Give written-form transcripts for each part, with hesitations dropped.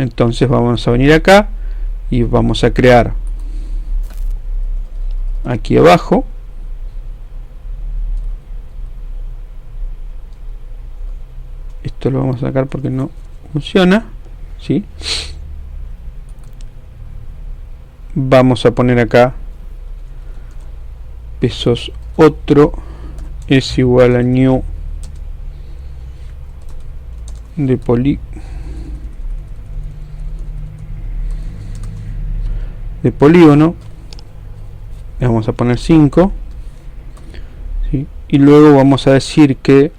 Entonces vamos a venir acá y vamos a crear aquí abajo esto, lo vamos a sacar porque no funciona, ¿sí? Vamos a poner acá pesos otro es igual a new de polígono, le vamos a poner 5, ¿sí? Y luego vamos a decir que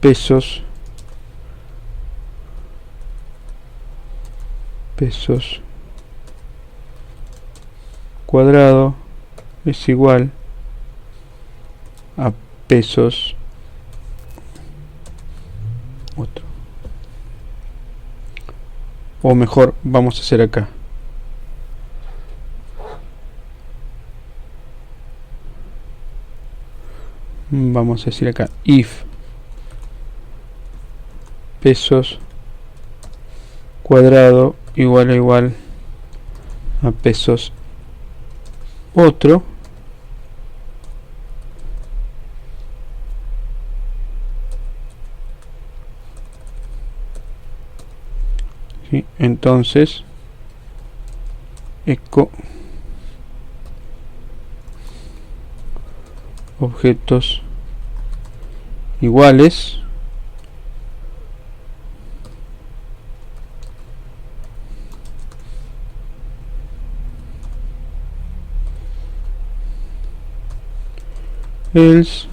pesos cuadrado es igual a pesos otro, o mejor vamos a hacer acá vamos a decir acá if pesos cuadrado igual a pesos otro, ¿sí? Entonces eco objetos iguales else,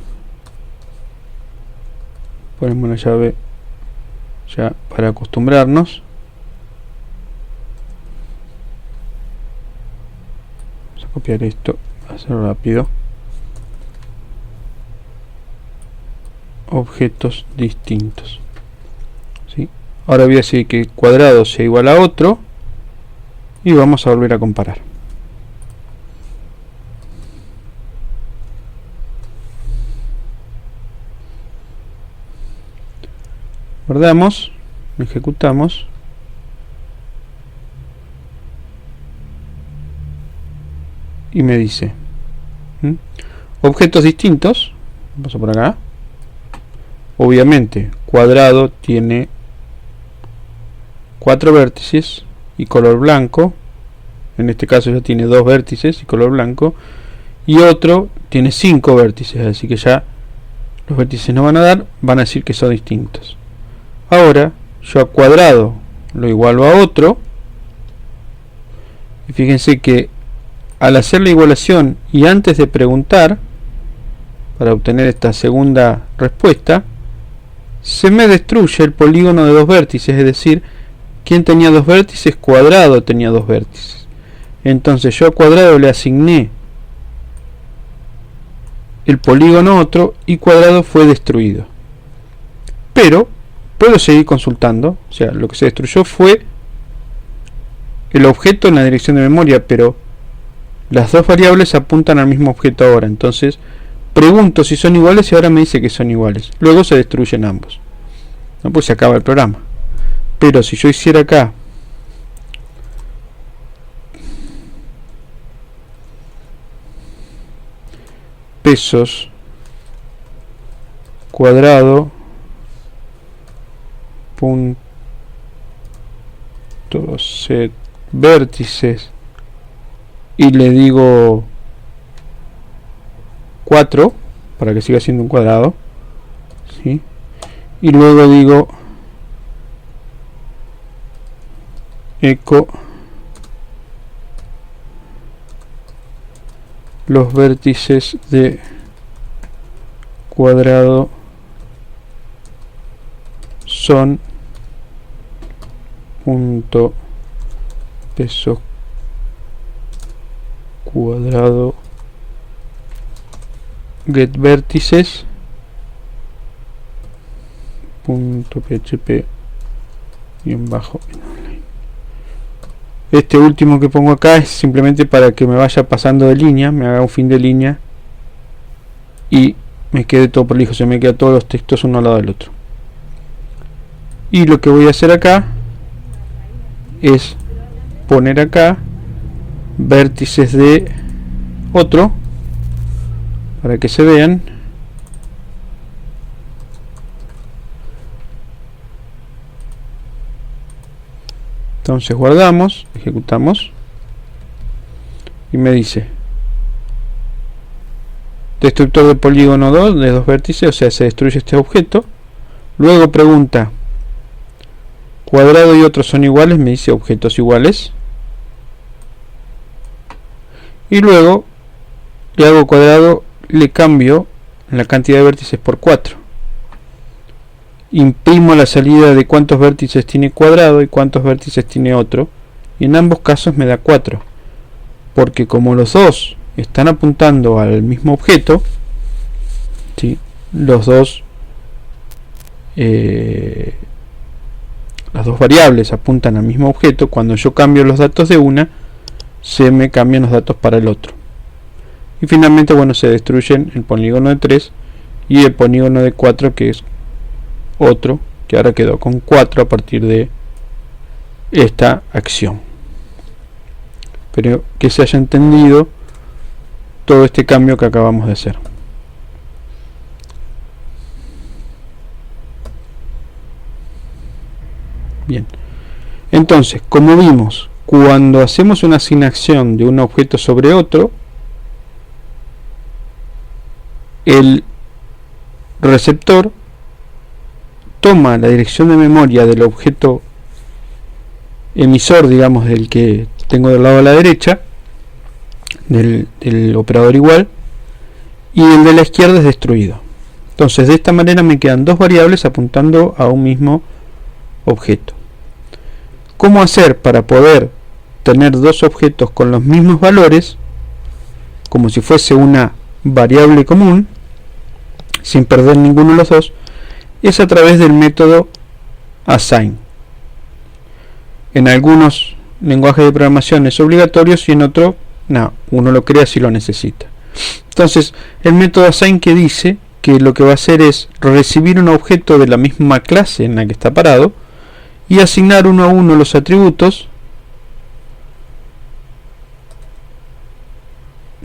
ponemos la llave ya para acostumbrarnos. Vamos a copiar esto, hacerlo rápido. Objetos distintos, ¿sí? Ahora voy a decir que cuadrado sea igual a otro y vamos a volver a comparar. Guardamos, ejecutamos y me dice objetos distintos. Paso por acá. Obviamente cuadrado tiene 4 vértices y color blanco, en este caso ya tiene 2 vértices y color blanco, y otro tiene 5 vértices, así que ya los vértices no van a dar, van a decir que son distintos. Ahora yo a cuadrado lo igualo a otro, y fíjense que al hacer la igualación y antes de preguntar para obtener esta segunda respuesta, se me destruye el polígono de 2 vértices, es decir, quien tenía 2 vértices, cuadrado tenía 2 vértices. Entonces yo a cuadrado le asigné el polígono otro y cuadrado fue destruido. Pero puedo seguir consultando, o sea, lo que se destruyó fue el objeto en la dirección de memoria, pero las dos variables apuntan al mismo objeto ahora. Entonces pregunto si son iguales y ahora me dice que son iguales. Luego se destruyen ambos, no, pues se acaba el programa. Pero si yo hiciera acá pesos cuadrado punto set vértices y le digo 4 para que siga siendo un cuadrado, ¿sí? Y luego digo eco los vértices de cuadrado son punto peso cuadrado get vértices punto php bien bajo. Este último que pongo acá es simplemente para que me vaya pasando de línea, me haga un fin de línea y me quede todo prolijo, se me queda todos los textos uno al lado del otro. y lo que voy a hacer acá es poner acá vértices de otro para que se vean. Entonces guardamos, ejecutamos y me dice destructor de polígono 2 de 2 vértices, o sea, se destruye este objeto. Luego pregunta cuadrado y otros son iguales, me dice objetos iguales, y luego le hago cuadrado, le cambio la cantidad de vértices por 4, imprimo la salida de cuántos vértices tiene cuadrado y cuántos vértices tiene otro, y en ambos casos me da 4, porque como los dos están apuntando al mismo objeto, ¿sí? Los dos las dos variables apuntan al mismo objeto. Cuando yo cambio los datos de una, se me cambian los datos para el otro, y finalmente, bueno, se destruyen el polígono de 3 y el polígono de 4, que es otro, que ahora quedó con 4 a partir de esta acción. Pero que se haya entendido todo este cambio que acabamos de hacer. Bien, entonces, como vimos, cuando hacemos una asignación de un objeto sobre otro, el receptor toma la dirección de memoria del objeto emisor, digamos, del que tengo del lado de la derecha, del operador igual, y el de la izquierda es destruido. Entonces, de esta manera me quedan dos variables apuntando a un mismo objeto. ¿Cómo hacer para poder tener dos objetos con los mismos valores, como si fuese una variable común, sin perder ninguno de los dos? Es a través del método assign. En algunos lenguajes de programación es obligatorio, y en otro no, uno lo crea si lo necesita. Entonces, el método assign, que dice que lo que va a hacer es recibir un objeto de la misma clase en la que está parado y asignar uno a uno los atributos,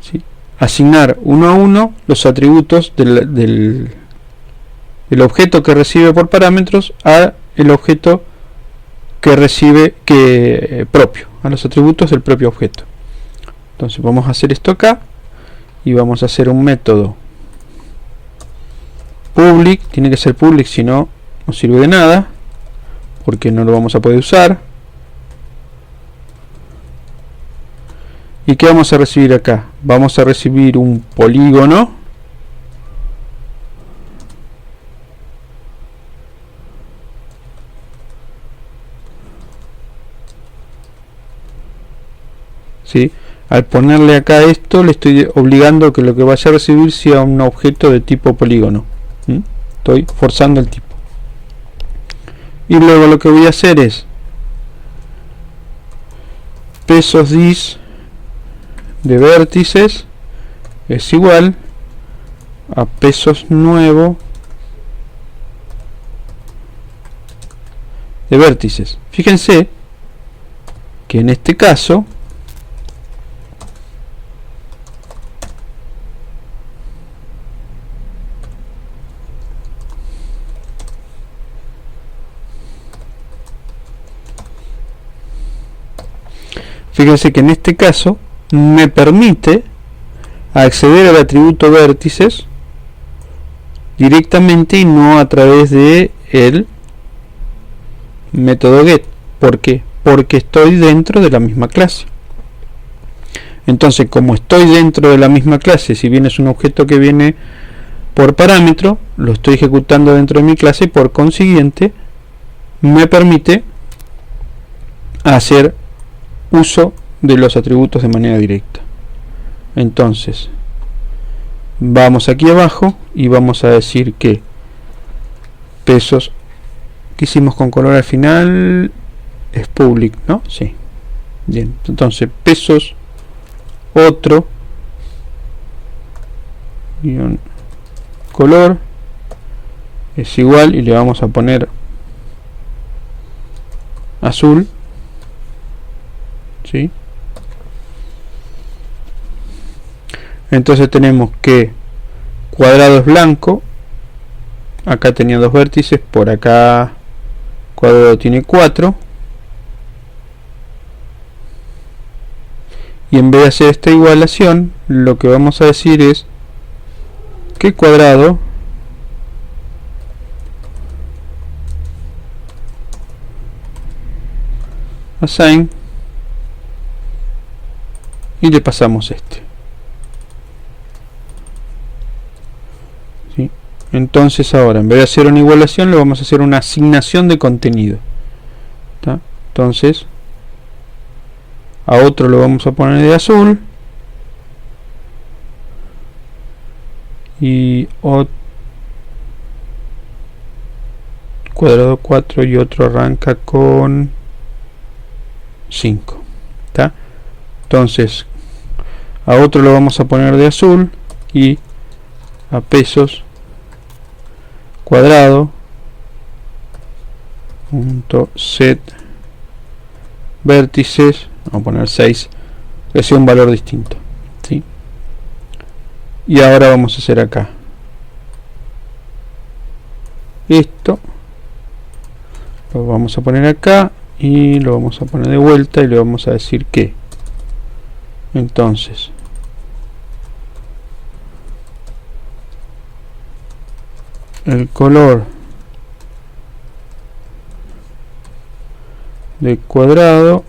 ¿sí? Asignar uno a uno los atributos del objeto que recibe por parámetros a el objeto que recibe propio, a los atributos del propio objeto. Entonces vamos a hacer esto acá y vamos a hacer un método public. Tiene que ser public, si no, no sirve de nada, porque no lo vamos a poder usar. ¿Y qué vamos a recibir acá? Vamos a recibir un polígono ¿sí? Al ponerle acá esto, le estoy obligando a que lo que vaya a recibir sea un objeto de tipo polígono. Estoy forzando el tipo. Y luego lo que voy a hacer es pesos dis de vértices es igual a pesos nuevo de vértices. Fíjense que en este caso me permite acceder al atributo vértices directamente y no a través de el método get. ¿Por qué? Porque estoy dentro de la misma clase. Entonces, como estoy dentro de la misma clase, si bien es un objeto que viene por parámetro, lo estoy ejecutando dentro de mi clase y por consiguiente me permite hacer uso de los atributos de manera directa. Entonces vamos aquí abajo y vamos a decir que pesos, que hicimos con color al final, es public, ¿no? Sí. Bien, entonces pesos otro guión color es igual, y le vamos a poner azul, ¿sí? Entonces tenemos que cuadrado es blanco, acá tenía 2 vértices, por acá cuadrado tiene 4, y en vez de hacer esta igualación, lo que vamos a decir es que cuadrado assign, y le pasamos este, ¿sí? Entonces ahora, en vez de hacer una igualación, le vamos a hacer una asignación de contenido, ¿tá? Entonces a otro lo vamos a poner de azul, y cuadrado 4, y otro arranca con 5, ¿tá? Entonces a otro lo vamos a poner de azul, y a pesos cuadrado punto set vértices, vamos a poner 6, que sea un valor distinto, ¿sí? Y ahora vamos a hacer acá esto, lo vamos a poner acá y lo vamos a poner de vuelta, y le vamos a decir que entonces el color de cuadrado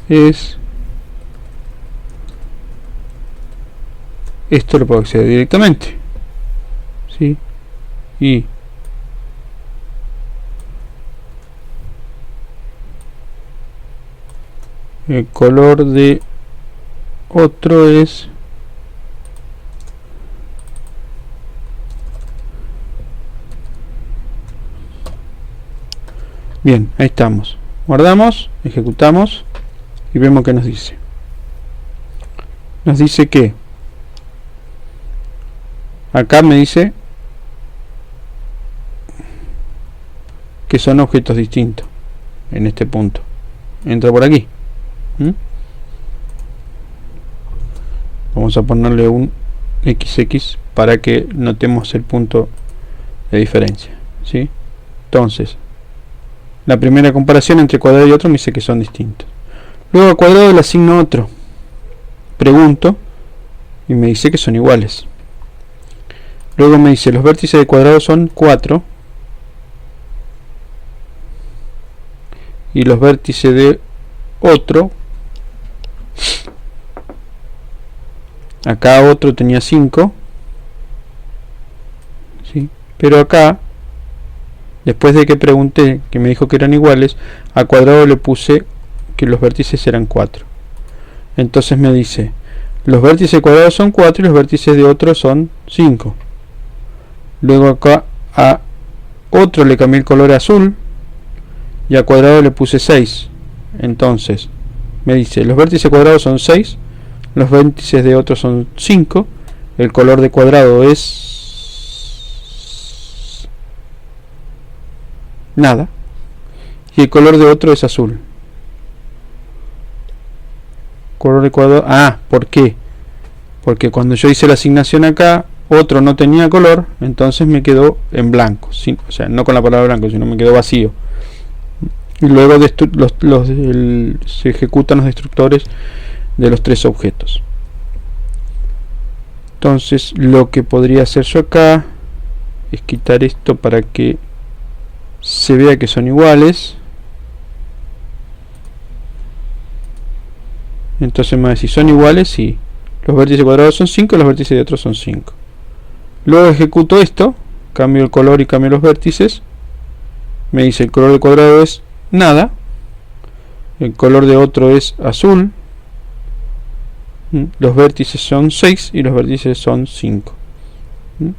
es esto, lo puedo acceder directamente, ¿sí? Y el color de otro es bien. Ahí estamos, guardamos, ejecutamos y vemos que nos dice. Nos dice que acá me dice que son objetos distintos en este punto. Entra por aquí. Vamos a ponerle un XX para que notemos el punto de diferencia, ¿sí? Entonces la primera comparación entre cuadrado y otro me dice que son distintos. Luego a cuadrado le asigno otro, pregunto y me dice que son iguales. Luego me dice los vértices de cuadrado son 4 y los vértices de otro, acá otro tenía 5, ¿sí? Pero acá, después de que pregunté, que me dijo que eran iguales, a cuadrado le puse que los vértices eran 4. Entonces me dice los vértices de cuadrado son 4 y los vértices de otro son 5. Luego acá a otro le cambié el color a azul y a cuadrado le puse 6. Entonces me dice los vértices cuadrados son 6, los vértices de otro son 5, el color de cuadrado es nada y el color de otro es azul. Color de cuadrado, ¿por qué? Porque cuando yo hice la asignación acá, otro no tenía color, entonces me quedó en blanco, ¿sí? O sea, no con la palabra blanco, sino me quedó vacío. Y luego se ejecutan los destructores de los 3 objetos. Entonces lo que podría hacer yo acá es quitar esto para que se vea que son iguales. Entonces me va a decir son iguales, sí. Los vértices cuadrados son 5 y los vértices de otros son 5. Luego ejecuto esto, cambio el color y cambio los vértices. Me dice el color de cuadrado es nada, el color de otro es azul, los vértices son 6 y los vértices son 5.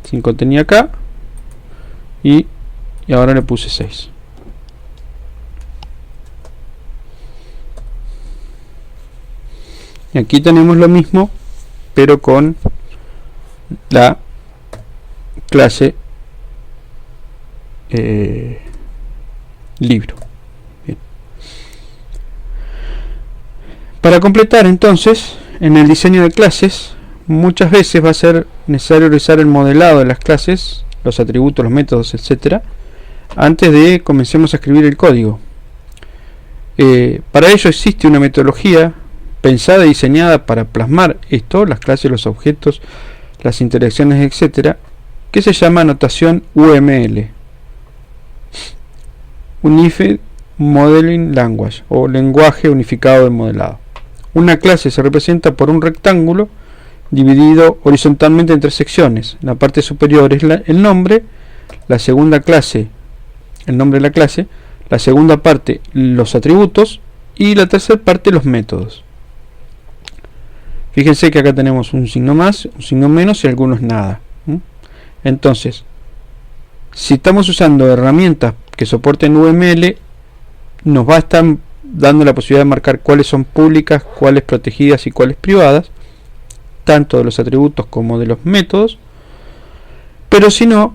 5 tenía acá y ahora le puse 6. Y aquí tenemos lo mismo, pero con la clase libro. Bien. Para completar entonces, en el diseño de clases, muchas veces va a ser necesario realizar el modelado de las clases, los atributos, los métodos, etcétera, antes de comencemos a escribir el código. Para ello existe una metodología pensada y diseñada para plasmar esto, las clases, los objetos, las interacciones, etcétera, que se llama notación UML, Unified Modeling Language, o lenguaje unificado de modelado. Una clase se representa por un rectángulo dividido horizontalmente en tres secciones. La parte superior es el nombre, la segunda clase, el nombre de la clase, la segunda parte los atributos y la tercera parte los métodos. Fíjense que acá tenemos un signo más, un signo menos y algunos nada. Entonces, si estamos usando herramientas que soporten UML, nos va a estar dando la posibilidad de marcar cuáles son públicas, cuáles protegidas y cuáles privadas, tanto de los atributos como de los métodos. Pero si no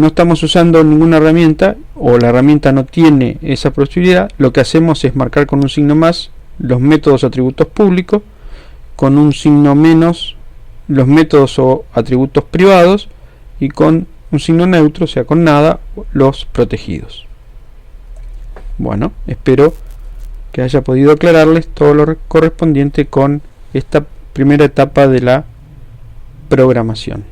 estamos usando ninguna herramienta o la herramienta no tiene esa posibilidad, lo que hacemos es marcar con un signo más los métodos o atributos públicos, con un signo menos los métodos o atributos privados y con un signo neutro, o sea con nada, los protegidos. Bueno, espero que haya podido aclararles todo lo correspondiente con esta primera etapa de la programación.